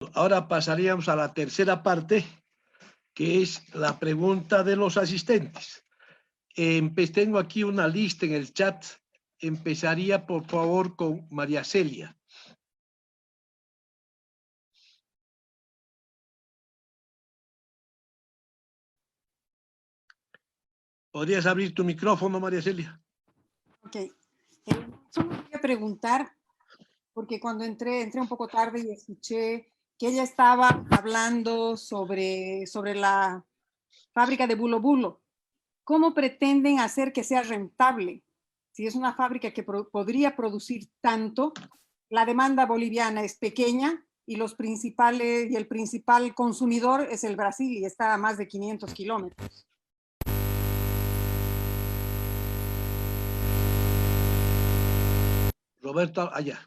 Bueno, ahora pasaríamos a la tercera parte, que es la pregunta de los asistentes. Tengo aquí una lista en el chat. Empezaría, por favor, con María Celia. ¿Podrías abrir tu micrófono, María Celia? Ok. Solo quería preguntar, porque cuando entré un poco tarde y escuché que ella estaba hablando sobre la fábrica de Bulo Bulo. ¿Cómo pretenden hacer que sea rentable? Si es una fábrica que podría producir tanto, la demanda boliviana es pequeña y el principal consumidor es el Brasil y está a más de 500 kilómetros. Roberto, allá.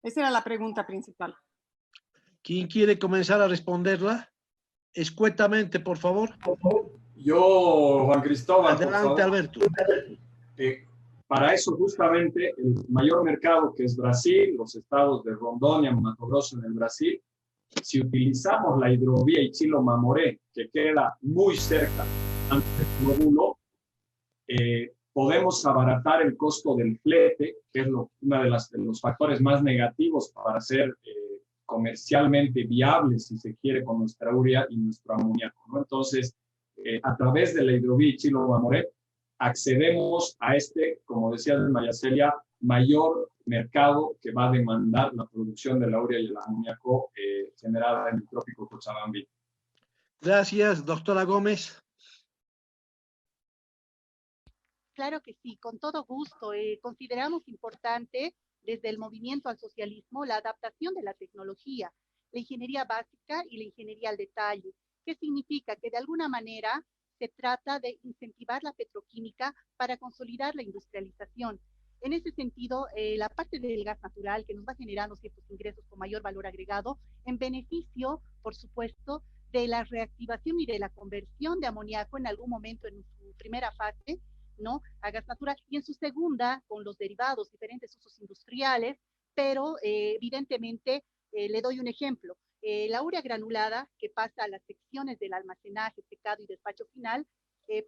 Esa era la pregunta principal. ¿Quién quiere comenzar a responderla? Escuetamente, por favor. Yo, Juan Cristóbal, Adelante, por favor. Alberto. Para eso, justamente, el mayor mercado, que es Brasil, los estados de Rondônia, Mato Grosso en el Brasil, si utilizamos la hidrovía Ichilo-Mamoré, que queda muy cerca de Bulo, podemos abaratar el costo del flete, que es uno de los factores más negativos para ser comercialmente viables, si se quiere, con nuestra urea y nuestro amoníaco, ¿no? Entonces, a través de la hidrovía Ichilo-Mamoré, accedemos a como decía María Celia, mayor mercado que va a demandar la producción de la urea y el amoníaco generada en el trópico Cochabamba. Gracias, doctora Gómez. Claro que sí, con todo gusto. Consideramos importante desde el movimiento al socialismo la adaptación de la tecnología, la ingeniería básica y la ingeniería al detalle. ¿Qué significa? Que de alguna manera se trata de incentivar la petroquímica para consolidar la industrialización. En ese sentido, la parte del gas natural que nos va generando ciertos ingresos con mayor valor agregado, en beneficio, por supuesto, de la reactivación y de la conversión de amoníaco en algún momento en su primera fase, ¿no? A gas natural, y en su segunda, con los derivados, diferentes usos industriales, pero evidentemente, le doy un ejemplo. La urea granulada, que pasa a las secciones del almacenaje, secado y despacho final,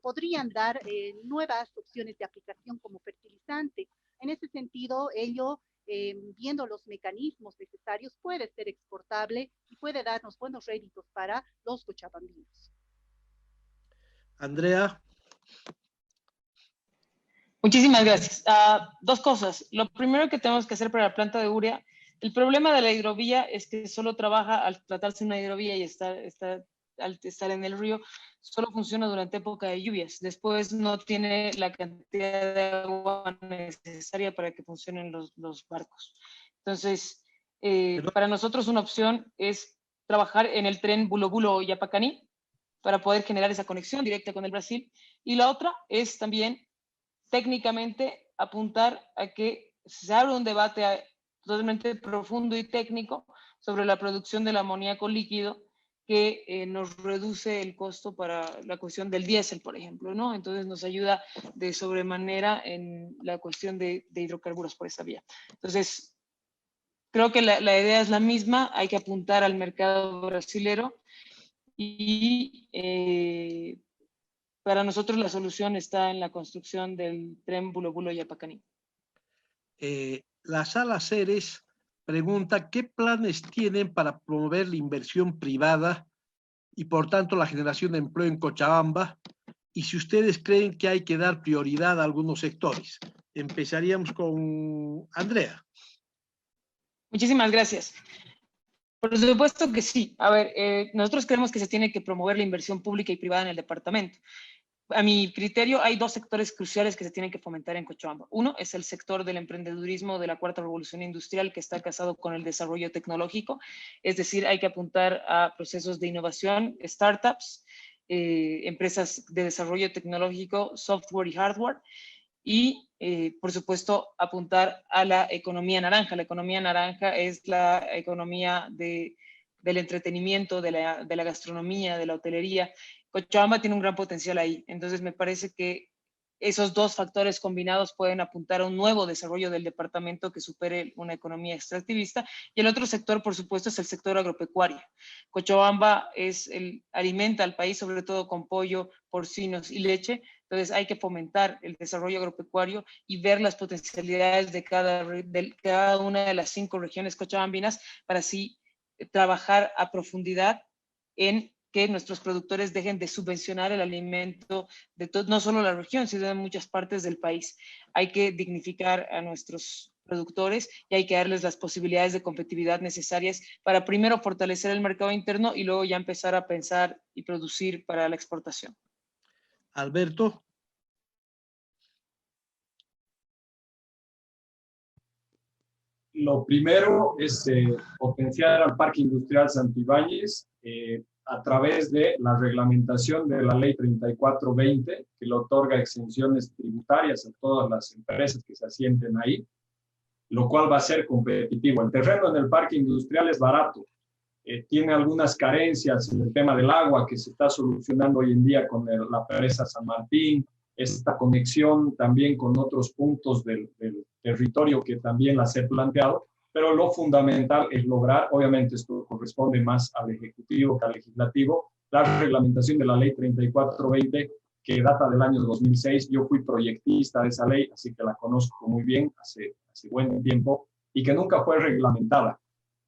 podrían dar nuevas opciones de aplicación como fertilizante. En ese sentido, ello, viendo los mecanismos necesarios, puede ser exportable y puede darnos buenos réditos para los cochabambinos. Andrea. Muchísimas gracias. Dos cosas. Lo primero que tenemos que hacer para la planta de urea, el problema de la hidrovía es que solo trabaja al tratarse de una hidrovía y al estar en el río, solo funciona durante época de lluvias. Después no tiene la cantidad de agua necesaria para que funcionen los barcos. Entonces, para nosotros una opción es trabajar en el tren Bulo Bulo Yapacaní para poder generar esa conexión directa con el Brasil. Y la otra es también técnicamente apuntar a que se abra un debate totalmente profundo y técnico sobre la producción del amoníaco líquido que nos reduce el costo para la cuestión del diésel, por ejemplo, ¿no? Entonces nos ayuda de sobremanera en la cuestión de hidrocarburos por esa vía. Entonces, creo que la idea es la misma, hay que apuntar al mercado brasilero y para nosotros la solución está en la construcción del tren Bulo Bulo Yapacaní. La Sala Ceres pregunta qué planes tienen para promover la inversión privada y por tanto la generación de empleo en Cochabamba, y si ustedes creen que hay que dar prioridad a algunos sectores. Empezaríamos con Andrea. Muchísimas gracias. Por supuesto que sí. A ver, nosotros creemos que se tiene que promover la inversión pública y privada en el departamento. A mi criterio, hay dos sectores cruciales que se tienen que fomentar en Cochabamba. Uno es el sector del emprendedurismo de la cuarta revolución industrial, que está casado con el desarrollo tecnológico. Es decir, hay que apuntar a procesos de innovación, startups, empresas de desarrollo tecnológico, software y hardware. Y, por supuesto, apuntar a la economía naranja. La economía naranja es la economía del entretenimiento, de la gastronomía, de la hotelería. Cochabamba tiene un gran potencial ahí. Entonces, me parece que esos dos factores combinados pueden apuntar a un nuevo desarrollo del departamento que supere una economía extractivista. Y el otro sector, por supuesto, es el sector agropecuario. Cochabamba alimenta al país sobre todo con pollo, porcinos y leche. Entonces hay que fomentar el desarrollo agropecuario y ver las potencialidades de cada una de las 5 regiones cochabambinas para así trabajar a profundidad en que nuestros productores dejen de subvencionar el alimento de no solo la región, sino de muchas partes del país. Hay que dignificar a nuestros productores y hay que darles las posibilidades de competitividad necesarias para primero fortalecer el mercado interno y luego ya empezar a pensar y producir para la exportación. Alberto. Lo primero es potenciar al Parque Industrial Santibáñez a través de la reglamentación de la Ley 3420, que le otorga exenciones tributarias a todas las empresas que se asienten ahí, lo cual va a ser competitivo. El terreno en el Parque Industrial es barato, tiene algunas carencias en el tema del agua que se está solucionando hoy en día con la presa San Martín, esta conexión también con otros puntos del territorio que también las he planteado, pero lo fundamental es lograr, obviamente esto corresponde más al Ejecutivo que al Legislativo, la reglamentación de la Ley 3420 que data del año 2006. Yo fui proyectista de esa ley, así que la conozco muy bien hace buen tiempo, y que nunca fue reglamentada.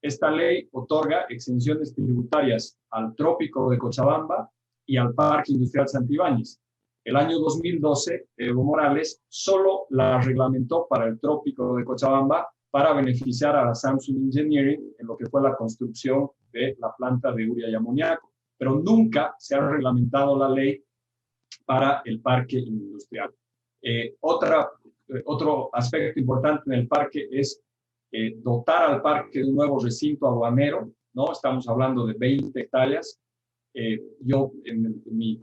Esta ley otorga exenciones tributarias al Trópico de Cochabamba y al Parque Industrial Santibáñez. El año 2012, Evo Morales solo la reglamentó para el Trópico de Cochabamba para beneficiar a la Samsung Engineering en lo que fue la construcción de la planta de urea y amoníaco. Pero nunca se ha reglamentado la ley para el parque industrial. Otro aspecto importante en el parque es dotar al parque de un nuevo recinto aduanero, ¿no? Estamos hablando de 20 hectáreas. Yo en mi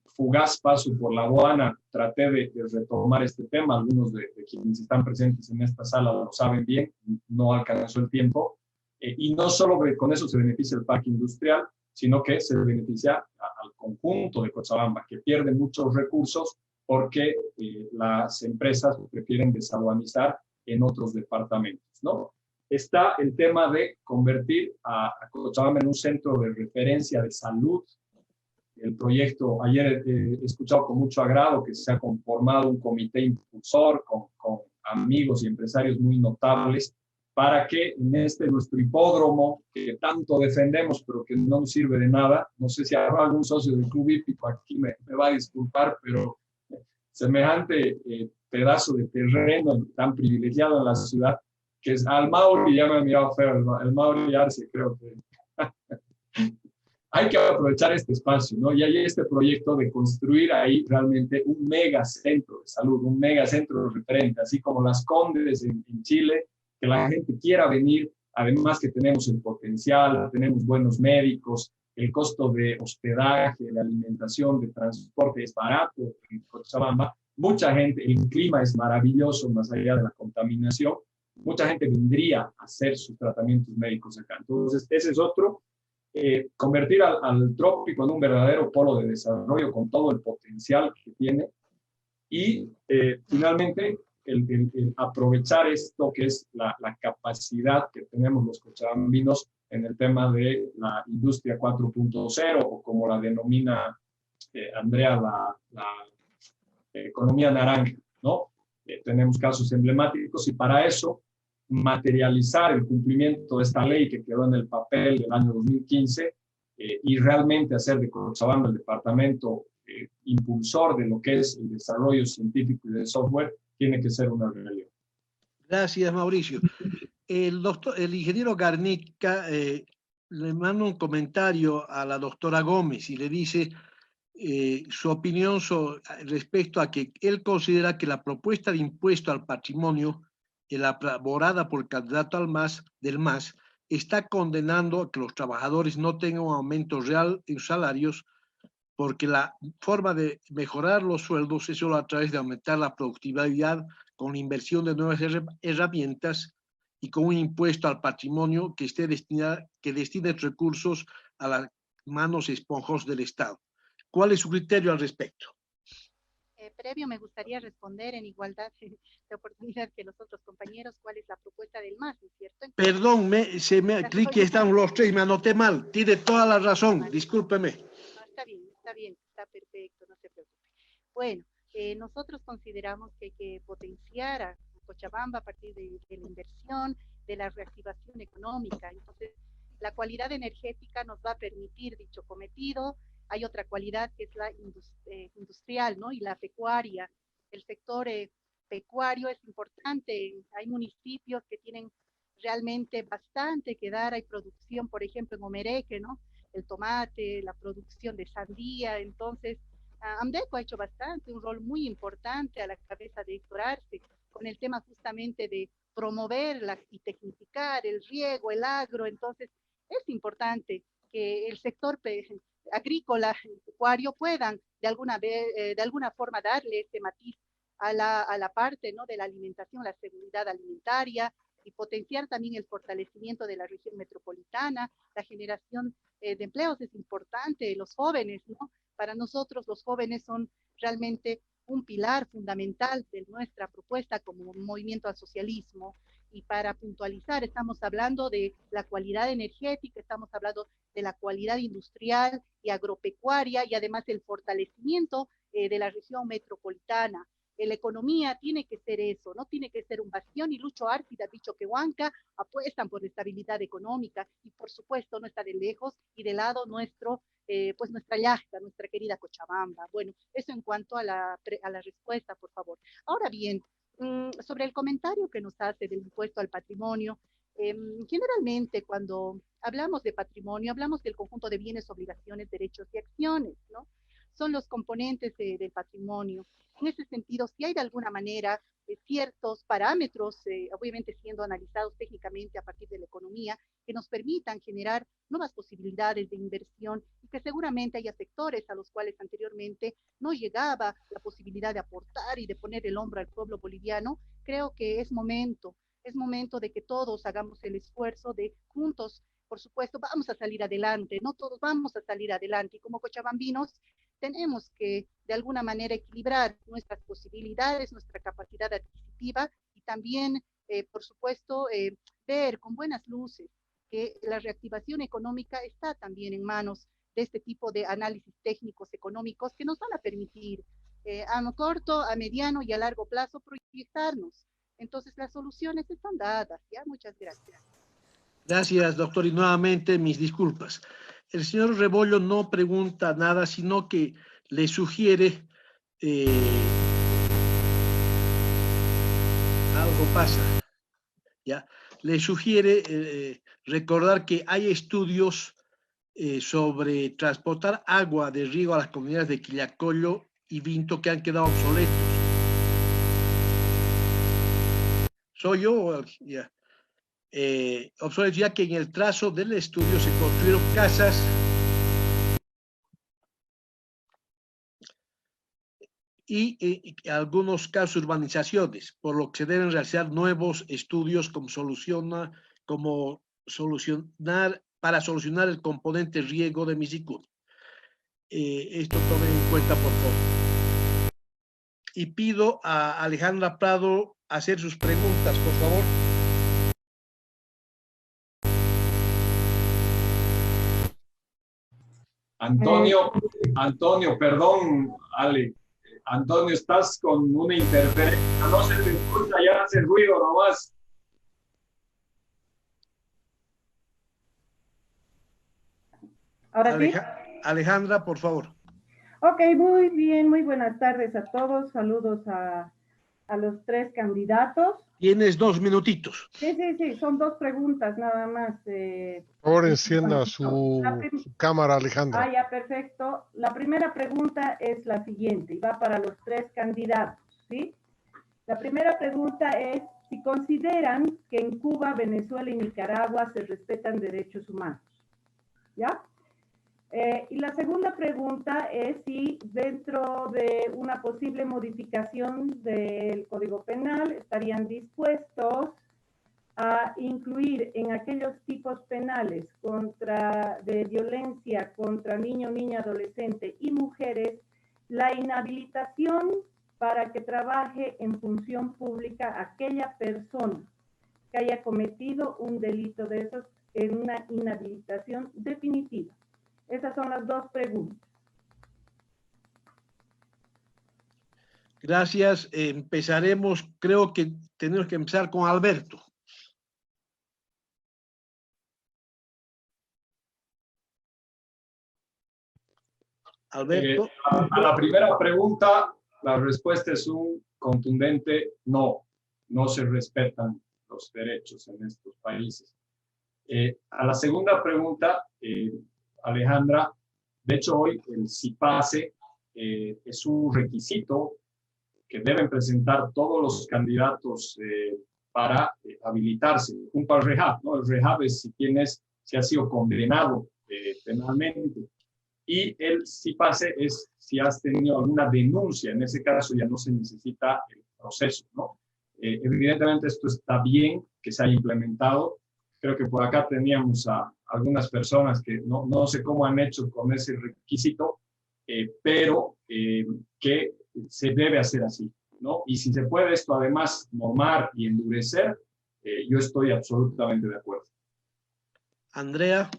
fugaz paso por la aduana traté de retomar este tema. Algunos de quienes están presentes en esta sala lo saben bien, no alcanzó el tiempo. Y no solo con eso se beneficia el parque industrial, sino que se beneficia al conjunto de Cochabamba, que pierde muchos recursos porque las empresas prefieren desaduanizar en otros departamentos, ¿no? Está el tema de convertir a Cochabamba en un centro de referencia de salud. El proyecto, ayer he escuchado con mucho agrado que se ha conformado un comité impulsor con amigos y empresarios muy notables para que en nuestro hipódromo, que tanto defendemos pero que no nos sirve de nada, no sé si habrá algún socio del club hípico aquí me va a disculpar, pero semejante pedazo de terreno tan privilegiado en la ciudad, que es al Mauri, ya me ha mirado feo, el Mauri Arce, creo que hay que aprovechar este espacio, ¿no? Y hay este proyecto de construir ahí realmente un megacentro de salud, un megacentro referente, así como Las Condes en Chile, que la gente quiera venir, además que tenemos el potencial, tenemos buenos médicos, el costo de hospedaje, de alimentación, de transporte es barato en Cochabamba, mucha gente, el clima es maravilloso más allá de la contaminación, mucha gente vendría a hacer sus tratamientos médicos acá. Entonces, ese es otro. Convertir al trópico en un verdadero polo de desarrollo con todo el potencial que tiene y finalmente el aprovechar esto que es la capacidad que tenemos los cochabambinos en el tema de la industria 4.0 o como la denomina Andrea la economía naranja, ¿no? Tenemos casos emblemáticos y para eso materializar el cumplimiento de esta ley que quedó en el papel del año 2015 y realmente hacer de Cochabamba el departamento impulsor de lo que es el desarrollo científico y del software, tiene que ser una realidad. Gracias, Mauricio. El ingeniero Garnica le manda un comentario a la doctora Gómez y le dice su opinión respecto a que él considera que la propuesta de impuesto al patrimonio elaborada por el candidato del MAS está condenando a que los trabajadores no tengan un aumento real en sus salarios porque la forma de mejorar los sueldos es solo a través de aumentar la productividad con la inversión de nuevas herramientas y con un impuesto al patrimonio que destine recursos a las manos esponjosas del Estado. ¿Cuál es su criterio al respecto? previo me gustaría responder en igualdad de oportunidad que los otros compañeros cuál es la propuesta del MAS, ¿no es cierto? Perdón, creí que están los tres, me anoté mal. Tiene toda la razón, discúlpeme. No, está bien, está perfecto, no se preocupe. Bueno, nosotros consideramos que hay que potenciar a Cochabamba a partir de la inversión, de la reactivación económica. Entonces, la cualidad energética nos va a permitir dicho cometido. Hay otra cualidad que es la industrial, ¿no? Y la pecuaria. El sector pecuario es importante. Hay municipios que tienen realmente bastante que dar. Hay producción, por ejemplo, en Omereque, ¿no? El tomate, la producción de sandía. Entonces, Amdeco ha hecho bastante, un rol muy importante a la cabeza de Héctor Arce, con el tema justamente de promover y tecnificar el riego, el agro. Entonces, es importante que el sector agrícola, pecuario, puedan de alguna forma darle este matiz a la parte, ¿no?, de la alimentación, la seguridad alimentaria, y potenciar también el fortalecimiento de la región metropolitana. La generación de empleos es importante, los jóvenes, ¿no? Para nosotros los jóvenes son realmente un pilar fundamental de nuestra propuesta como movimiento al socialismo. Y para puntualizar, estamos hablando de la cualidad energética, estamos hablando de la cualidad industrial y agropecuaria, y además el fortalecimiento de la región metropolitana. La economía tiene que ser eso, no tiene que ser un bastión, y Lucho Arce y David Choquehuanca apuestan por la estabilidad económica, y por supuesto no está de lejos y de lado pues nuestra llacta, nuestra querida Cochabamba. Bueno, eso en cuanto a la respuesta, por favor. Ahora bien, sobre el comentario que nos hace del impuesto al patrimonio, generalmente cuando hablamos de patrimonio, hablamos del conjunto de bienes, obligaciones, derechos y acciones, ¿no? Son los componentes del patrimonio. En ese sentido, si hay de alguna manera ciertos parámetros, obviamente siendo analizados técnicamente a partir de la economía, que nos permitan generar nuevas posibilidades de inversión, y que seguramente haya sectores a los cuales anteriormente no llegaba la posibilidad de aportar y de poner el hombro al pueblo boliviano, creo que es momento de que todos hagamos el esfuerzo de juntos, por supuesto, vamos a salir adelante, no todos vamos a salir adelante, y como cochabambinos tenemos que de alguna manera equilibrar nuestras posibilidades, nuestra capacidad adquisitiva, y también, por supuesto, ver con buenas luces que la reactivación económica está también en manos de este tipo de análisis técnicos económicos que nos van a permitir a corto, a mediano y a largo plazo proyectarnos. Entonces las soluciones están dadas, ¿ya? Muchas gracias. Gracias, doctor, y nuevamente mis disculpas. El señor Rebollo no pregunta nada, sino que le sugiere algo pasa, ¿ya? Le sugiere recordar que hay estudios sobre transportar agua de riego a las comunidades de Quillacollo y Vinto que han quedado obsoletos. ¿Soy yo? Ya. Obsoletos, ya que en el trazo del estudio se construyeron casas y algunos casos urbanizaciones, por lo que se deben realizar nuevos estudios para solucionar el componente riego de Misicún. Esto tomen en cuenta, por favor. Y pido a Alejandra Prado hacer sus preguntas, por favor. Antonio, perdón, Ale. Antonio, estás con una interferencia, no se te escucha, ya hace ruido nomás. Ahora sí. Alejandra, por favor. Ok, muy bien, muy buenas tardes a todos. Saludos a los tres candidatos. Tienes 2 minutitos. Sí, son 2 preguntas nada más. Por favor, encienda su cámara, Alejandra. Ah, ya, perfecto. La primera pregunta es la siguiente, y va para los 3 candidatos, ¿sí? La primera pregunta es si consideran que en Cuba, Venezuela y Nicaragua se respetan derechos humanos, ¿ya? Y la segunda pregunta es si dentro de una posible modificación del Código Penal estarían dispuestos a incluir en aquellos tipos penales de violencia contra niño, niña, adolescente y mujeres la inhabilitación para que trabaje en función pública aquella persona que haya cometido un delito de esos en una inhabilitación definitiva? Esas son las dos preguntas. Gracias. Empezaremos, creo que tenemos que empezar con Alberto. Alberto. A la primera pregunta, la respuesta es un contundente no. No se respetan los derechos en estos países. A la segunda pregunta, Alejandra, de hecho hoy el CIPASE es un requisito que deben presentar todos los candidatos para habilitarse, junto al REHAB, ¿no? El REHAB es si ha sido condenado penalmente. Y el CIPASE es si has tenido alguna denuncia. En ese caso ya no se necesita el proceso, ¿no? Evidentemente esto está bien que se haya implementado. Creo que por acá teníamos a algunas personas que no sé cómo han hecho con ese requisito, pero que se debe hacer así, ¿no? Y si se puede esto además normar y endurecer, yo estoy absolutamente de acuerdo. Andrea.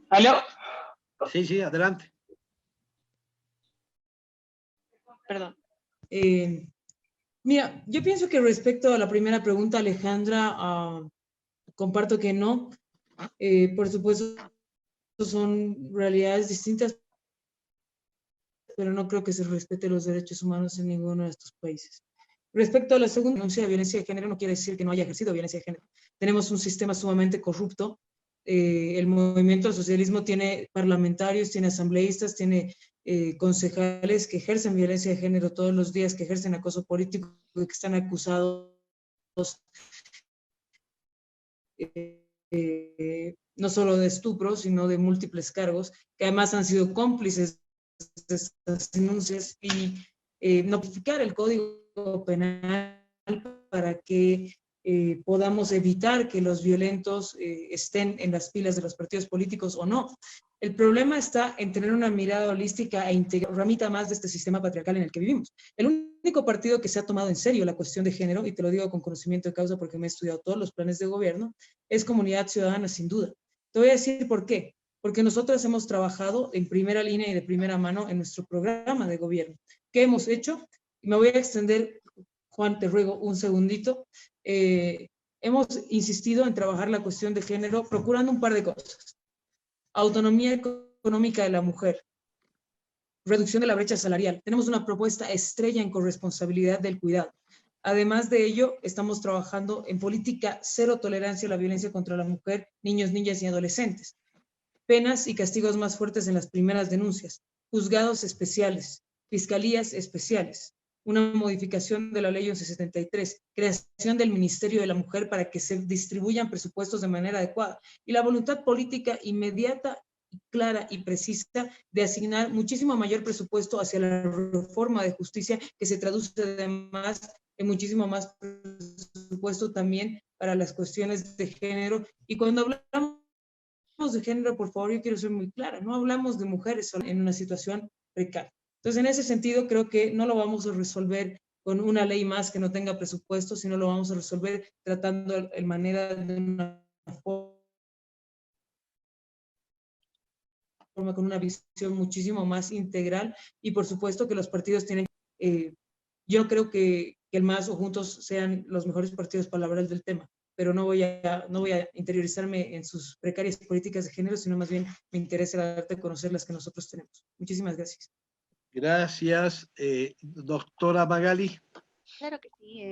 ¿Aló? Sí, adelante. Perdón. Mira, yo pienso que respecto a la primera pregunta, Alejandra, comparto que no. Por supuesto, son realidades distintas, pero no creo que se respete los derechos humanos en ninguno de estos países. Respecto a la segunda denuncia de violencia de género, no quiere decir que no haya ejercido violencia de género. Tenemos un sistema sumamente corrupto. El movimiento al socialismo tiene parlamentarios, tiene asambleístas, tiene concejales que ejercen violencia de género todos los días, que ejercen acoso político, que están acusados no solo de estupro, sino de múltiples cargos, que además han sido cómplices de estas denuncias, y notificar el Código Penal para que podamos evitar que los violentos estén en las filas de los partidos políticos o no. El problema está en tener una mirada holística e integral, ramita más de este sistema patriarcal en el que vivimos. El único partido que se ha tomado en serio la cuestión de género, y te lo digo con conocimiento de causa porque me he estudiado todos los planes de gobierno, es Comunidad Ciudadana, sin duda. Te voy a decir por qué. Porque nosotros hemos trabajado en primera línea y de primera mano en nuestro programa de gobierno. ¿Qué hemos hecho? Y me voy a extender, Juan, te ruego un segundito. Hemos insistido en trabajar la cuestión de género procurando un par de cosas. Autonomía económica de la mujer, reducción de la brecha salarial. Tenemos una propuesta estrella en corresponsabilidad del cuidado. Además de ello, estamos trabajando en política cero tolerancia a la violencia contra la mujer, niños, niñas y adolescentes. Penas y castigos más fuertes en las primeras denuncias, juzgados especiales, fiscalías especiales, una modificación de la ley 1173, creación del Ministerio de la Mujer para que se distribuyan presupuestos de manera adecuada, y la voluntad política inmediata, clara y precisa de asignar muchísimo mayor presupuesto hacia la reforma de justicia, que se traduce además en muchísimo más presupuesto también para las cuestiones de género. Y cuando hablamos de género, por favor, yo quiero ser muy clara, no hablamos de mujeres en una situación precaria. Entonces, en ese sentido, creo que no lo vamos a resolver con una ley más que no tenga presupuesto, sino lo vamos a resolver tratando de manera de una forma con una visión muchísimo más integral, y por supuesto que los partidos tienen, yo creo que el MAS o Juntos sean los mejores partidos para hablar del tema, pero no voy a interiorizarme en sus precarias políticas de género, sino más bien me interesa darte a conocer las que nosotros tenemos. Muchísimas gracias. Gracias. Doctora Magali. Claro que sí.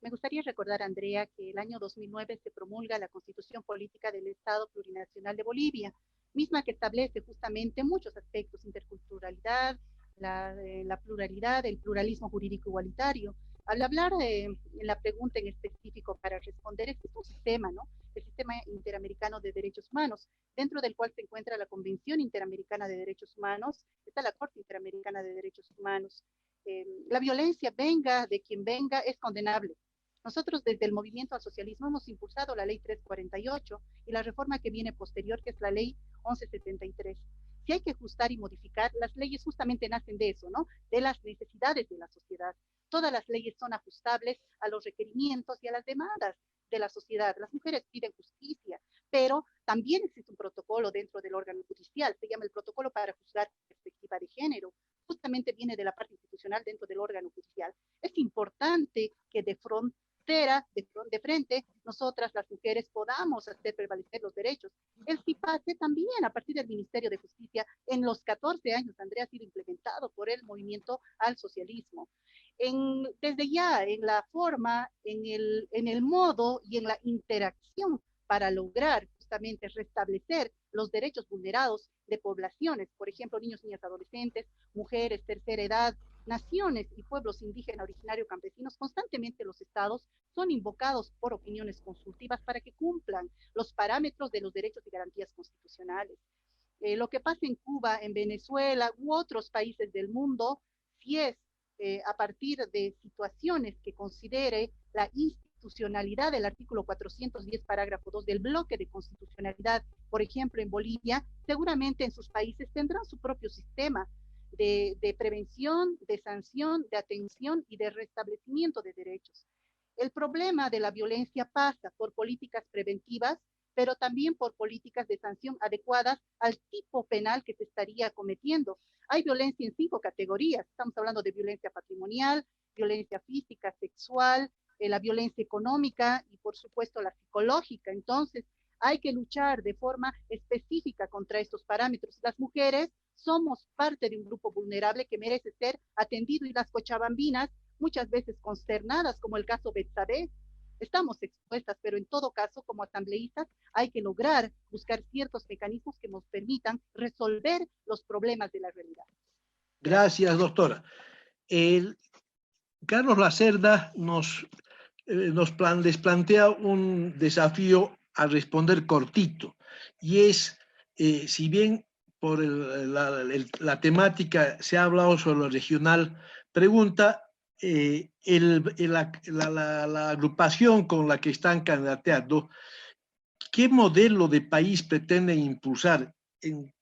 Me gustaría recordar, Andrea, que el año 2009 se promulga la Constitución Política del Estado Plurinacional de Bolivia, misma que establece justamente muchos aspectos: interculturalidad, la pluralidad, el pluralismo jurídico igualitario. Al hablar en la pregunta en específico para responder, este es un sistema, ¿no? El Sistema Interamericano de Derechos Humanos, dentro del cual se encuentra la Convención Interamericana de Derechos Humanos, está la Corte Interamericana de Derechos Humanos. La violencia, venga de quien venga, es condenable. Nosotros desde el movimiento al socialismo hemos impulsado la ley 348 y la reforma que viene posterior, que es la ley 1173. Si hay que ajustar y modificar, las leyes justamente nacen de eso, ¿no? De las necesidades de la sociedad. Todas las leyes son ajustables a los requerimientos y a las demandas de la sociedad. Las mujeres piden justicia, pero también existe un protocolo dentro del órgano judicial, se llama el protocolo para juzgar perspectiva de género. Justamente viene de la parte institucional dentro del órgano judicial. Es importante que de frente, nosotras las mujeres podamos hacer prevalecer los derechos. El CIPACE también, a partir del Ministerio de Justicia, en los 14 años, Andrea, ha sido implementado por el movimiento al socialismo. Desde ya, en la forma, en el modo y en la interacción para lograr justamente restablecer los derechos vulnerados de poblaciones, por ejemplo, niños, niñas, adolescentes, mujeres, tercera edad, naciones y pueblos indígenas, originarios, campesinos. Constantemente los estados son invocados por opiniones consultivas para que cumplan los parámetros de los derechos y garantías constitucionales. Lo que pasa en Cuba, en Venezuela u otros países del mundo, si es a partir de situaciones que considere la institucionalidad del artículo 410, parágrafo 2 del bloque de constitucionalidad, por ejemplo, en Bolivia, seguramente en sus países tendrán su propio sistema de prevención, de sanción, de atención y de restablecimiento de derechos. El problema de la violencia pasa por políticas preventivas, pero también por políticas de sanción adecuadas al tipo penal que se estaría cometiendo. Hay violencia en 5 categorías. Estamos hablando de violencia patrimonial, violencia física, sexual, la violencia económica y, por supuesto, la psicológica. Entonces, hay que luchar de forma específica contra estos parámetros. Las mujeres somos parte de un grupo vulnerable que merece ser atendido, y las cochabambinas, muchas veces consternadas, como el caso Betsabe, estamos expuestas, pero en todo caso, como asambleístas, hay que lograr buscar ciertos mecanismos que nos permitan resolver los problemas de la realidad. Gracias, doctora. Carlos Lacerda les plantea un desafío a responder cortito, y es, si bien por la temática se ha hablado sobre lo regional, pregunta, la agrupación con la que están candidateando, ¿qué modelo de país pretenden impulsar en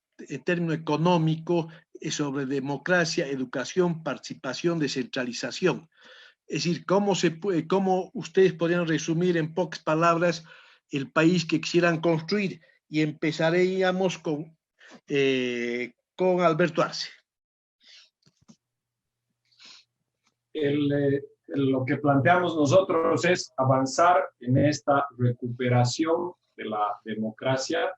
términos económicos sobre democracia, educación, participación, descentralización? Es decir, ¿cómo ustedes podrían resumir en pocas palabras el país que quisieran construir? Y empezaríamos con Alberto Arce. Lo que planteamos nosotros es avanzar en esta recuperación de la democracia,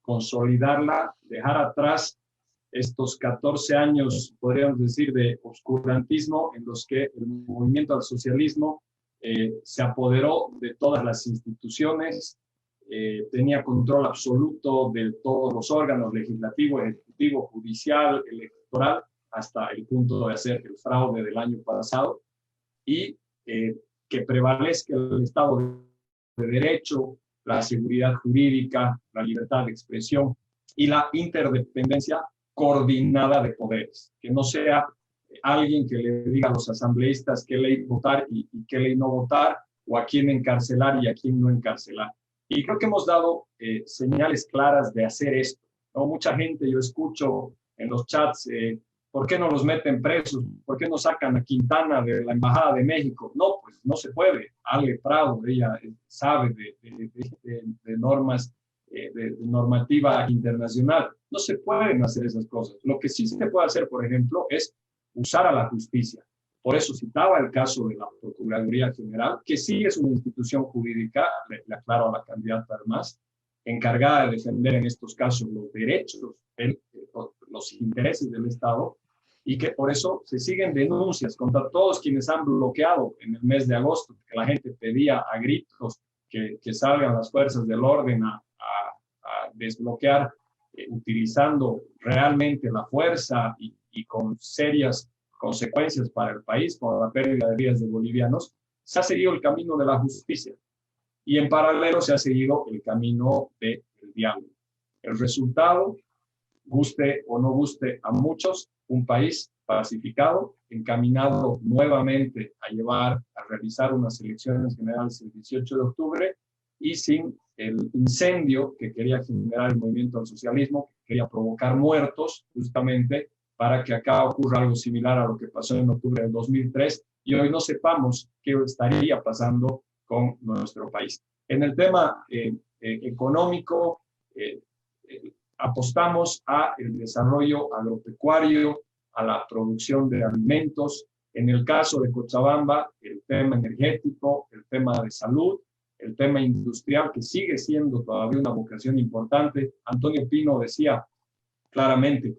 consolidarla, dejar atrás estos 14 años, podríamos decir, de oscurantismo en los que el movimiento al socialismo se apoderó de todas las instituciones, tenía control absoluto de todos los órganos, legislativo, ejecutivo, judicial, electoral, hasta el punto de hacer el fraude del año pasado, y que prevalezca el Estado de Derecho, la seguridad jurídica, la libertad de expresión y la interdependencia coordinada de poderes, que no sea alguien que le diga a los asambleístas qué ley votar y qué ley no votar, o a quién encarcelar y a quién no encarcelar. Y creo que hemos dado señales claras de hacer esto, ¿no? Mucha gente, yo escucho en los chats, ¿por qué no los meten presos? ¿Por qué no sacan a Quintana de la Embajada de México? No, pues no se puede. Ale Prado, ella sabe de normas, de normativa internacional. No se pueden hacer esas cosas. Lo que sí se puede hacer, por ejemplo, es usar a la justicia. Por eso citaba el caso de la Procuraduría General, que sí es una institución jurídica, le aclaro a la candidata además, encargada de defender en estos casos los derechos, los intereses del Estado, y que por eso se siguen denuncias contra todos quienes han bloqueado en el mes de agosto, que la gente pedía a gritos que salgan las fuerzas del orden a desbloquear, utilizando realmente la fuerza y con serias consecuencias para el país, como la pérdida de vidas de bolivianos. Se ha seguido el camino de la justicia y en paralelo se ha seguido el camino del diálogo. El resultado, guste o no guste a muchos, un país pacificado, encaminado nuevamente a realizar unas elecciones generales el 18 de octubre y sin el incendio que quería generar el movimiento del socialismo, que quería provocar muertos justamente para que acá ocurra algo similar a lo que pasó en octubre del 2003 y hoy no sepamos qué estaría pasando con nuestro país. En el tema económico, apostamos al desarrollo agropecuario, a la producción de alimentos. En el caso de Cochabamba, el tema energético, el tema de salud, el tema industrial, que sigue siendo todavía una vocación importante. Antonio Pino decía claramente,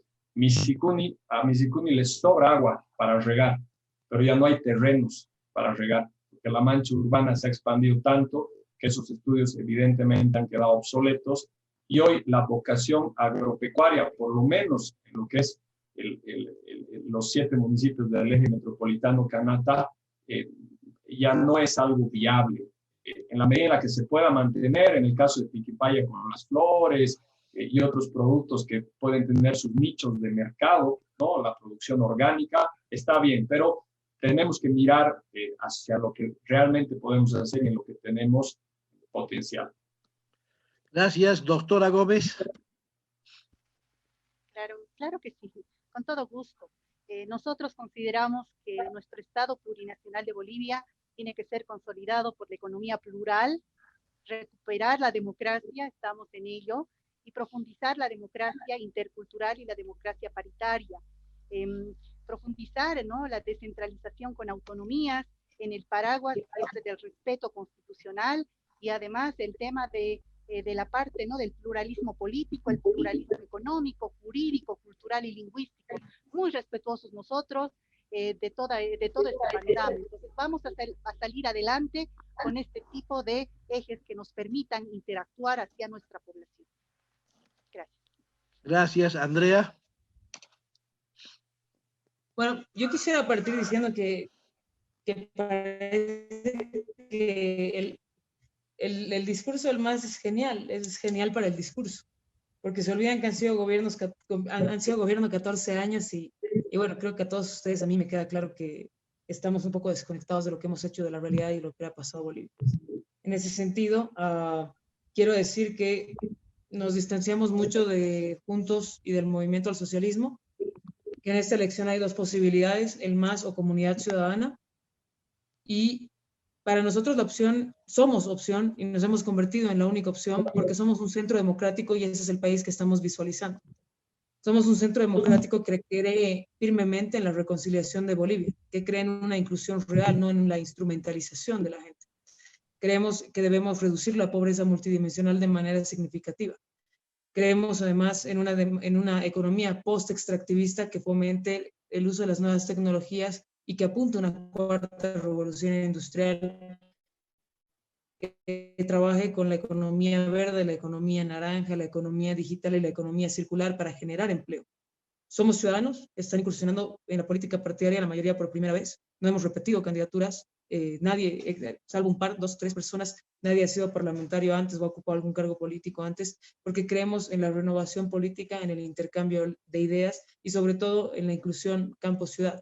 a Misicuni les sobra agua para regar, pero ya no hay terrenos para regar, porque la mancha urbana se ha expandido tanto que esos estudios evidentemente han quedado obsoletos y hoy la vocación agropecuaria, por lo menos en lo que es los 7 municipios del eje metropolitano Canatá, ya no es algo viable. En la medida en la que se pueda mantener, en el caso de Piquipaya con las flores y otros productos que pueden tener sus nichos de mercado, ¿no? La producción orgánica está bien, pero tenemos que mirar hacia lo que realmente podemos hacer y en lo que tenemos potencial. Gracias, doctora Gómez. Claro que sí, con todo gusto. Nosotros consideramos que nuestro Estado plurinacional de Bolivia tiene que ser consolidado por la economía plural, recuperar la democracia, estamos en ello, y profundizar la democracia intercultural y la democracia paritaria. Profundizar, ¿no?, la descentralización con autonomías en el paraguas del respeto constitucional y además el tema de la parte, ¿no?, del pluralismo político, el pluralismo económico, jurídico, cultural y lingüístico. Muy respetuosos nosotros de todo este panorama. Entonces vamos a salir adelante con este tipo de ejes que nos permitan interactuar hacia nuestra población. Gracias. Gracias, Andrea. Bueno, yo quisiera partir diciendo que parece que el discurso del MAS es genial para el discurso, porque se olvidan que han sido gobierno 14 años y bueno, creo que a todos ustedes, a mí me queda claro que estamos un poco desconectados de lo que hemos hecho, de la realidad y lo que ha pasado a Bolivia. En ese sentido, quiero decir que nos distanciamos mucho de Juntos y del movimiento al socialismo, que en esta elección hay 2 posibilidades, el MAS o Comunidad Ciudadana, y para nosotros la opción, somos opción y nos hemos convertido en la única opción porque somos un centro democrático y ese es el país que estamos visualizando. Somos un centro democrático que cree firmemente en la reconciliación de Bolivia, que cree en una inclusión real, no en la instrumentalización de la gente. Creemos que debemos reducir la pobreza multidimensional de manera significativa. Creemos además en una economía post-extractivista que fomente el uso de las nuevas tecnologías y que apunte a una 4ª revolución industrial que trabaje con la economía verde, la economía naranja, la economía digital y la economía circular para generar empleo. Somos ciudadanos, están incursionando en la política partidaria la mayoría por primera vez, no hemos repetido candidaturas, nadie, salvo 2 o 3 personas, nadie ha sido parlamentario antes o ha ocupado algún cargo político antes, porque creemos en la renovación política, en el intercambio de ideas y sobre todo en la inclusión campo-ciudad.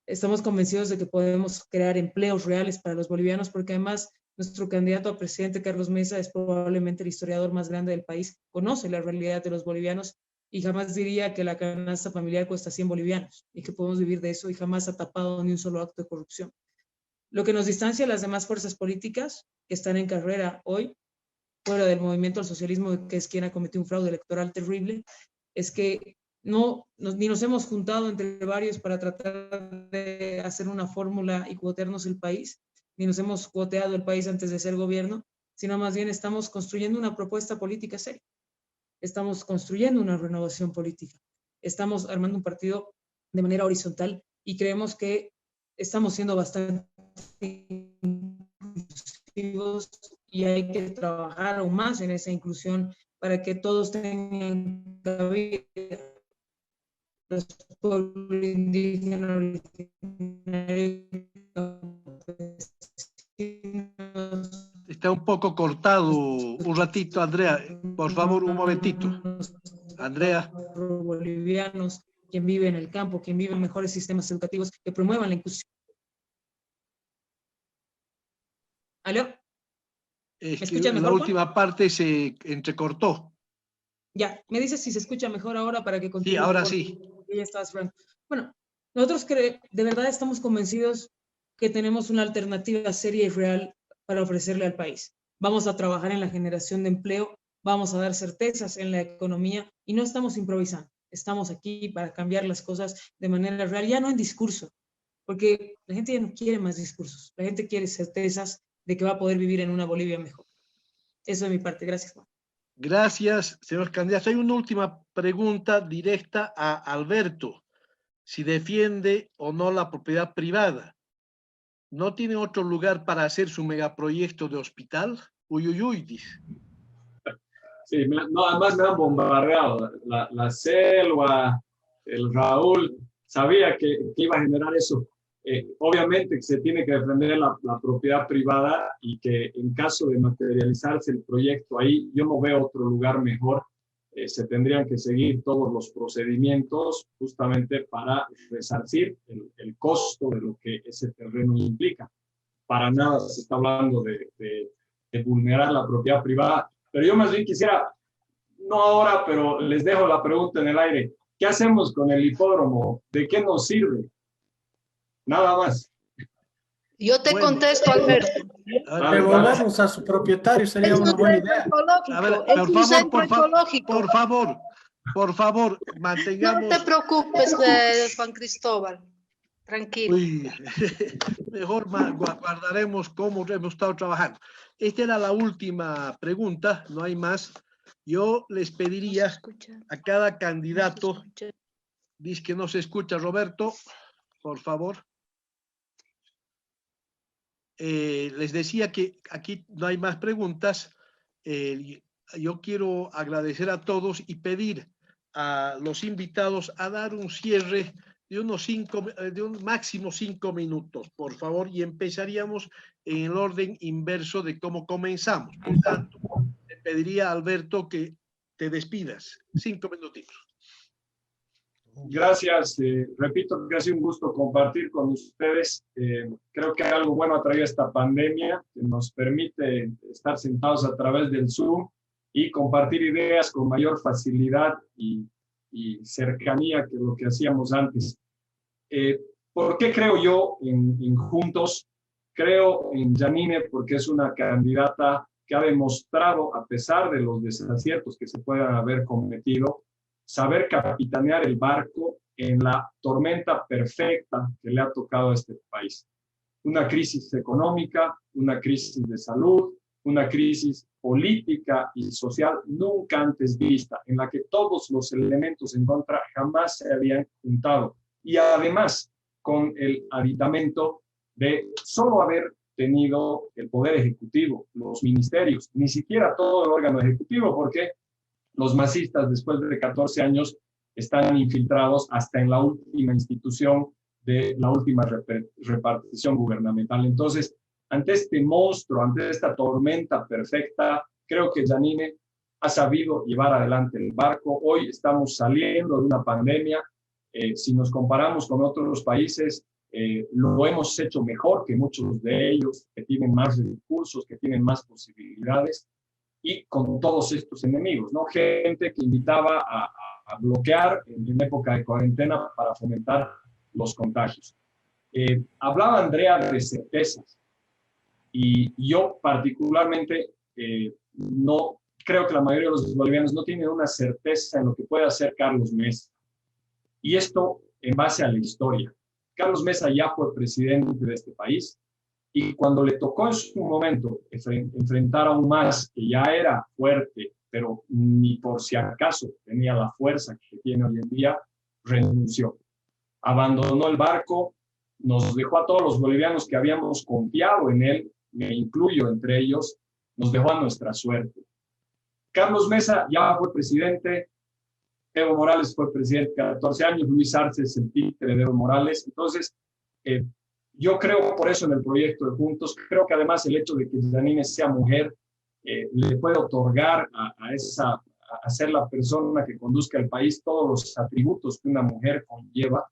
Estamos convencidos de que podemos crear empleos reales para los bolivianos, porque además nuestro candidato a presidente, Carlos Mesa, es probablemente el historiador más grande del país, conoce la realidad de los bolivianos y jamás diría que la canasta familiar cuesta 100 bolivianos y que podemos vivir de eso y jamás ha tapado ni un solo acto de corrupción. Lo que nos distancia a las demás fuerzas políticas que están en carrera hoy, fuera del movimiento al socialismo, que es quien ha cometido un fraude electoral terrible, es que ni nos hemos juntado entre varios para tratar de hacer una fórmula y cuotearnos el país, ni nos hemos cuoteado el país antes de ser gobierno, sino más bien estamos construyendo una propuesta política seria. Estamos construyendo una renovación política. Estamos armando un partido de manera horizontal y creemos que estamos siendo bastante inclusivos y hay que trabajar aún más en esa inclusión para que todos tengan cabida. Los pueblos indígenas Está un poco cortado, un ratito, Andrea, por favor, un momentito. Andrea. Bolivianos, quien vive en el campo, quien vive en mejores sistemas educativos que promuevan la inclusión. ¿Aló? Es ¿Me que escucha la mejor, Juan? última parte se entrecortó. Ya, me dices si se escucha mejor ahora para que continúe. Sí, ahora porque sí. ya estabas franco. Bueno, nosotros de verdad estamos convencidos que tenemos una alternativa seria y real para ofrecerle al país. Vamos a trabajar en la generación de empleo, vamos a dar certezas en la economía y no estamos improvisando. Estamos aquí para cambiar las cosas de manera real, ya no en discurso, porque la gente ya no quiere más discursos. La gente quiere certezas de que va a poder vivir en una Bolivia mejor. Eso de mi parte. Gracias, Juan. Gracias, señor candidato. Hay una última pregunta directa a Alberto. Si defiende o no la propiedad privada. ¿No tiene otro lugar para hacer su megaproyecto de hospital? Uy, uy, uy, dice. Sí, no, además me han bombardeado. La Selva, el Raúl, sabía que iba a generar eso. Obviamente que se tiene que defender la propiedad privada y que en caso de materializarse el proyecto ahí, yo no veo otro lugar mejor. Se tendrían que seguir todos los procedimientos justamente para resarcir el costo de lo que ese terreno implica. Para nada se está hablando de vulnerar la propiedad privada. Pero yo más bien quisiera, no ahora, pero les dejo la pregunta en el aire. ¿Qué hacemos con el hipódromo? ¿De qué nos sirve? Nada más. Yo te contesto, Alberto. Devolvernos a su propietario sería una buena idea. A ver, por favor, mantengamos... No te preocupes, Juan Cristóbal. Tranquilo. Uy, mejor guardaremos cómo hemos estado trabajando. Esta era la última pregunta, no hay más. Yo les pediría a cada candidato, dice que no se escucha, Roberto, por favor. Les decía que aquí no hay más preguntas. Yo quiero agradecer a todos y pedir a los invitados a dar un cierre de un máximo 5 minutos, por favor, y empezaríamos en el orden inverso de cómo comenzamos. Por tanto, le pediría a Alberto que te despidas. 5 minutitos. Gracias. Repito que ha sido un gusto compartir con ustedes. Creo que algo bueno ha traído esta pandemia, que nos permite estar sentados a través del Zoom y compartir ideas con mayor facilidad y cercanía que lo que hacíamos antes. ¿Por qué creo yo en Juntos? Creo en Janine porque es una candidata que ha demostrado, a pesar de los desaciertos que se puedan haber cometido, saber capitanear el barco en la tormenta perfecta que le ha tocado a este país. Una crisis económica, una crisis de salud, una crisis política y social nunca antes vista, en la que todos los elementos en contra jamás se habían juntado. Y además, con el aditamento de solo haber tenido el poder ejecutivo, los ministerios, ni siquiera todo el órgano ejecutivo, porque los masistas después de 14 años están infiltrados hasta en la última institución de la última repartición gubernamental. Entonces, ante este monstruo, ante esta tormenta perfecta, creo que Janine ha sabido llevar adelante el barco. Hoy estamos saliendo de una pandemia. Si nos comparamos con otros países, lo hemos hecho mejor que muchos de ellos, que tienen más recursos, que tienen más posibilidades, y con todos estos enemigos, ¿no? Gente que invitaba a bloquear en época de cuarentena para fomentar los contagios. Hablaba Andrea de certezas, y yo particularmente no creo que la mayoría de los bolivianos no tienen una certeza en lo que puede hacer Carlos Mesa. Y esto en base a la historia. Carlos Mesa ya fue presidente de este país y cuando le tocó en su momento enfrentar a un MAS que ya era fuerte, pero ni por si acaso tenía la fuerza que tiene hoy en día, renunció. Abandonó el barco, nos dejó a todos los bolivianos que habíamos confiado en él, me incluyo entre ellos, nos dejó a nuestra suerte. Carlos Mesa ya fue presidente, Evo Morales fue presidente 14 años, Luis Arce es el títere de Evo Morales. Entonces, yo creo por eso en el proyecto de Juntos, creo que además el hecho de que Janine sea mujer le puede otorgar a ser la persona que conduzca el país todos los atributos que una mujer conlleva.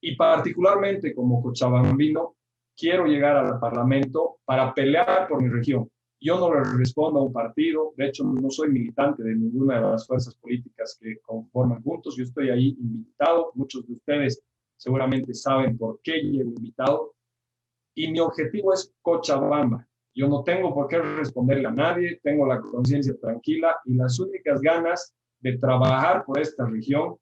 Y particularmente como cochabambino, quiero llegar al Parlamento para pelear por mi región. Yo no le respondo a un partido, de hecho no soy militante de ninguna de las fuerzas políticas que conforman Juntos, yo estoy ahí invitado, muchos de ustedes seguramente saben por qué llego invitado, y mi objetivo es Cochabamba. Yo no tengo por qué responderle a nadie, tengo la conciencia tranquila y las únicas ganas de trabajar por esta región.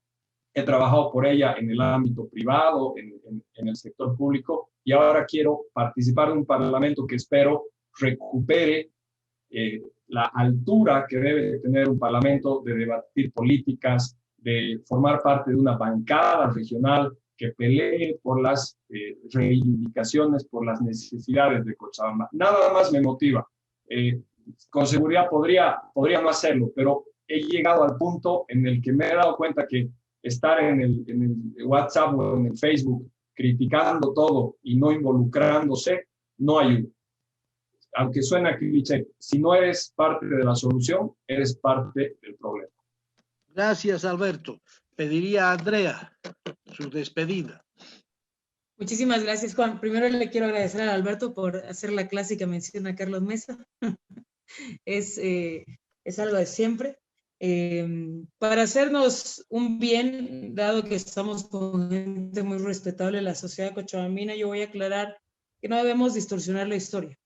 He trabajado por ella en el ámbito privado, en el sector público, y ahora quiero participar en un parlamento que espero recupere la altura que debe tener un parlamento de debatir políticas, de formar parte de una bancada regional que pelee por las reivindicaciones, por las necesidades de Cochabamba. Nada más me motiva. Con seguridad podría no hacerlo, pero he llegado al punto en el que me he dado cuenta que estar en el WhatsApp o en el Facebook criticando todo y no involucrándose no ayuda. Aunque suena cliché, si no eres parte de la solución, eres parte del problema. Gracias, Alberto. Pediría a Andrea su despedida. Muchísimas gracias, Juan. Primero le quiero agradecer a Alberto por hacer la clásica mención a Carlos Mesa. Es algo de siempre. Para hacernos un bien, dado que estamos con gente muy respetable en la sociedad cochabambina, yo voy a aclarar que no debemos distorsionar la historia.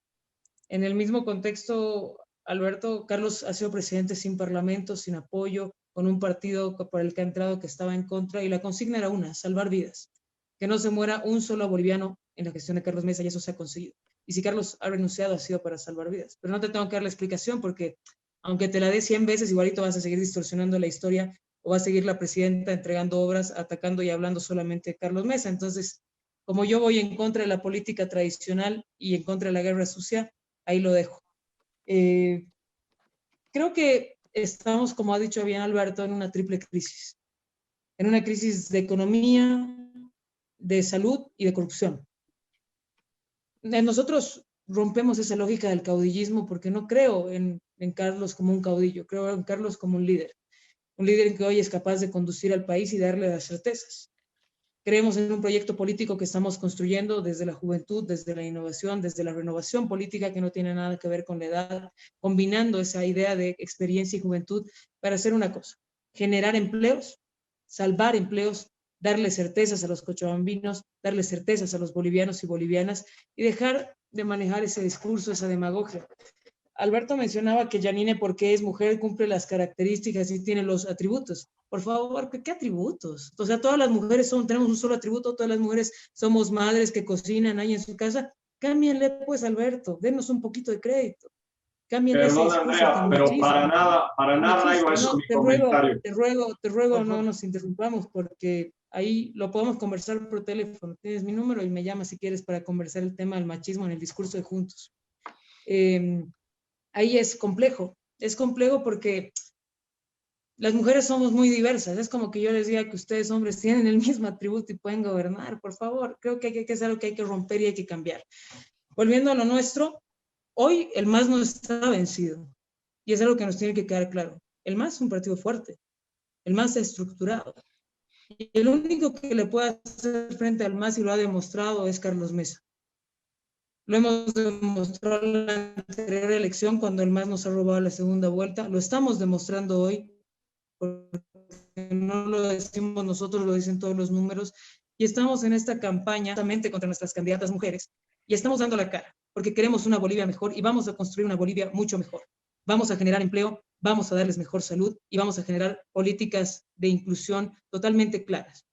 En el mismo contexto, Alberto, Carlos ha sido presidente sin parlamento, sin apoyo, con un partido por el que ha entrado que estaba en contra, y la consigna era una: salvar vidas. Que no se muera un solo boliviano en la gestión de Carlos Mesa, y eso se ha conseguido. Y si Carlos ha renunciado, ha sido para salvar vidas. Pero no te tengo que dar la explicación, porque aunque te la dé 100 veces, igualito vas a seguir distorsionando la historia, o va a seguir la presidenta entregando obras, atacando y hablando solamente de Carlos Mesa. Entonces, como yo voy en contra de la política tradicional y en contra de la guerra sucia, ahí lo dejo. Creo que estamos, como ha dicho bien Alberto, en una triple crisis. En una crisis de economía, de salud y de corrupción. Nosotros rompemos esa lógica del caudillismo porque no creo en Carlos como un caudillo, creo en Carlos como un líder que hoy es capaz de conducir al país y darle las certezas. Creemos en un proyecto político que estamos construyendo desde la juventud, desde la innovación, desde la renovación política que no tiene nada que ver con la edad, combinando esa idea de experiencia y juventud para hacer una cosa: generar empleos, salvar empleos, darle certezas a los cochabambinos, darle certezas a los bolivianos y bolivianas, y dejar de manejar ese discurso, esa demagogia. Alberto mencionaba que Janine, porque es mujer, cumple las características y tiene los atributos. Por favor, ¿qué atributos? O sea, todas las mujeres tenemos un solo atributo, todas las mujeres somos madres que cocinan ahí en su casa. Cámbienle, pues, Alberto, denos un poquito de crédito. Cámbienle ese discurso. Andrea, pero para nada iba eso mi comentario. Te ruego, no nos interrumpamos, porque ahí lo podemos conversar por teléfono. Tienes mi número y me llamas si quieres para conversar el tema del machismo en el discurso de Juntos. Ahí es complejo porque las mujeres somos muy diversas. Es como que yo les diga que ustedes hombres tienen el mismo atributo y pueden gobernar. Por favor, creo que es algo que hay que romper y hay que cambiar. Volviendo a lo nuestro, hoy el MAS no está vencido, y es algo que nos tiene que quedar claro. El MAS es un partido fuerte, el MAS es estructurado, y el único que le puede hacer frente al MAS, y lo ha demostrado, es Carlos Mesa. Lo hemos demostrado en la anterior elección, cuando el MAS nos ha robado la segunda vuelta. Lo estamos demostrando hoy, porque no lo decimos nosotros, lo dicen todos los números. Y estamos en esta campaña justamente contra nuestras candidatas mujeres. Y estamos dando la cara, porque queremos una Bolivia mejor y vamos a construir una Bolivia mucho mejor. Vamos a generar empleo, vamos a darles mejor salud y vamos a generar políticas de inclusión totalmente claras.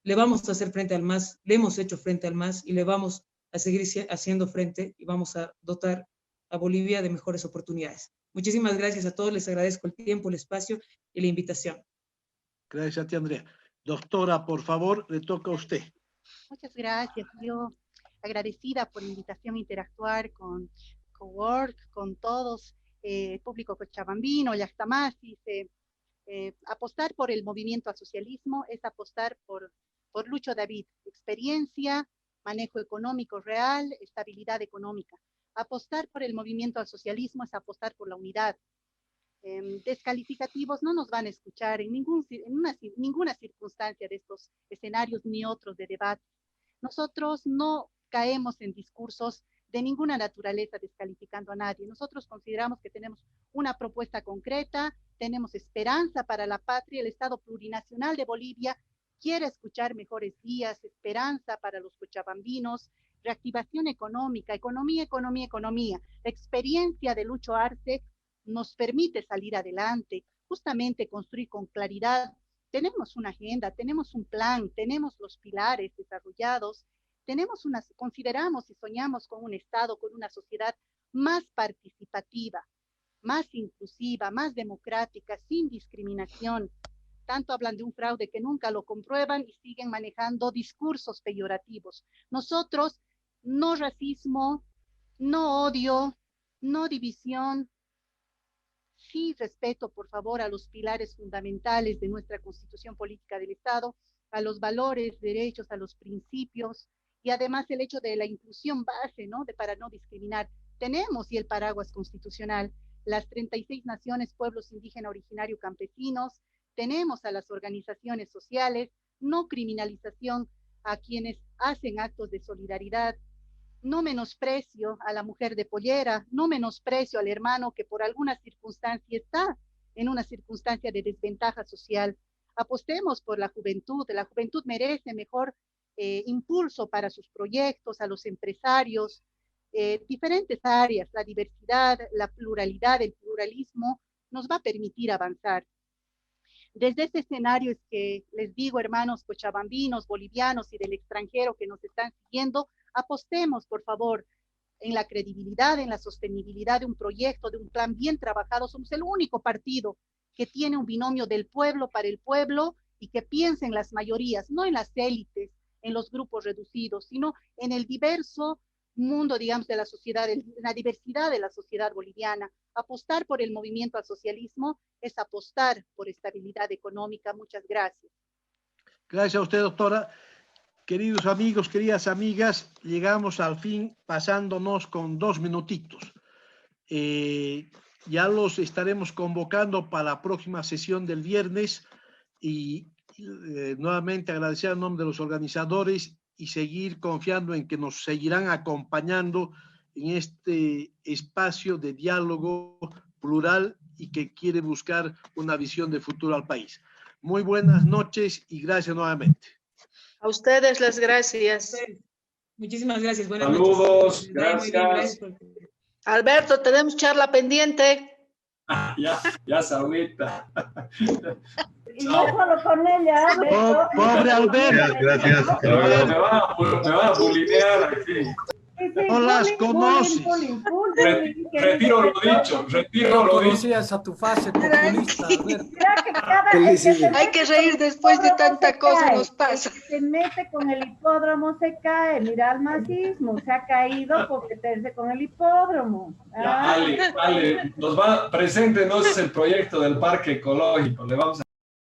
Le vamos a hacer frente al MAS, le hemos hecho frente al MAS y le vamos a seguir haciendo frente, y vamos a dotar a Bolivia de mejores oportunidades. Muchísimas gracias a todos, les agradezco el tiempo, el espacio y la invitación. Gracias a ti, Andrea. Doctora, por favor, le toca a usted. Muchas gracias. Yo agradecida por la invitación a interactuar con Cowork, con todos, el público cochabambino, Llactamasi. Apostar por el movimiento al socialismo es apostar por Lucho David, experiencia, manejo económico real, estabilidad económica. Apostar por el movimiento al socialismo es apostar por la unidad. Descalificativos no nos van a escuchar en ninguna circunstancia de estos escenarios ni otros de debate. Nosotros no caemos en discursos de ninguna naturaleza descalificando a nadie. Nosotros consideramos que tenemos una propuesta concreta, tenemos esperanza para la patria. El Estado plurinacional de Bolivia quiere escuchar mejores días, esperanza para los cochabambinos, reactivación económica, economía. La experiencia de Lucho Arce nos permite salir adelante, justamente construir con claridad. Tenemos una agenda, tenemos un plan, tenemos los pilares desarrollados, consideramos y soñamos con un Estado, con una sociedad más participativa, más inclusiva, más democrática, sin discriminación. Tanto hablan de un fraude que nunca lo comprueban y siguen manejando discursos peyorativos. Nosotros, no racismo, no odio, no división, sí respeto, por favor, a los pilares fundamentales de nuestra Constitución Política del Estado, a los valores, derechos, a los principios, y además el hecho de la inclusión base, ¿no? Para no discriminar. Tenemos y el paraguas constitucional, las 36 naciones, pueblos indígena, originario, campesinos, tenemos a las organizaciones sociales, no criminalización a quienes hacen actos de solidaridad, no menosprecio a la mujer de pollera, no menosprecio al hermano que por alguna circunstancia está en una circunstancia de desventaja social. Apostemos por la juventud merece mejor impulso para sus proyectos, a los empresarios, diferentes áreas, la diversidad, la pluralidad, el pluralismo nos va a permitir avanzar. Desde este escenario es que les digo, hermanos cochabambinos, bolivianos y del extranjero que nos están siguiendo, apostemos, por favor, en la credibilidad, en la sostenibilidad de un proyecto, de un plan bien trabajado. Somos el único partido que tiene un binomio del pueblo para el pueblo y que piensa en las mayorías, no en las élites, en los grupos reducidos, sino en el diverso mundo, digamos, de la sociedad, en la diversidad de la sociedad boliviana. Apostar por el movimiento al socialismo es apostar por estabilidad económica. Muchas gracias. Gracias a usted, doctora. Queridos amigos, queridas amigas, llegamos al fin pasándonos con 2 minutitos. Ya los estaremos convocando para la próxima sesión del viernes y nuevamente agradecer en nombre de los organizadores y seguir confiando en que nos seguirán acompañando en este espacio de diálogo plural y que quiere buscar una visión de futuro al país. Muy buenas noches y gracias nuevamente. A ustedes las gracias. Muchísimas gracias. Buenas noches. Saludos, gracias. Alberto, tenemos charla pendiente. Ya Saudita. Y déjalo con ella, Alberto. Pobre Alberto. Gracias. Me van a bulinear aquí. No las conoces. Retiro lo dicho, retiro lo dicho. Conocías a tu fase populista, Alberto. Hay que reír después de tanta cosa nos pasa. Se mete con el hipódromo, se cae. Mira al masismo, se ha caído por meterse con el hipódromo. Ale, preséntenos el proyecto del parque ecológico. Le vamos a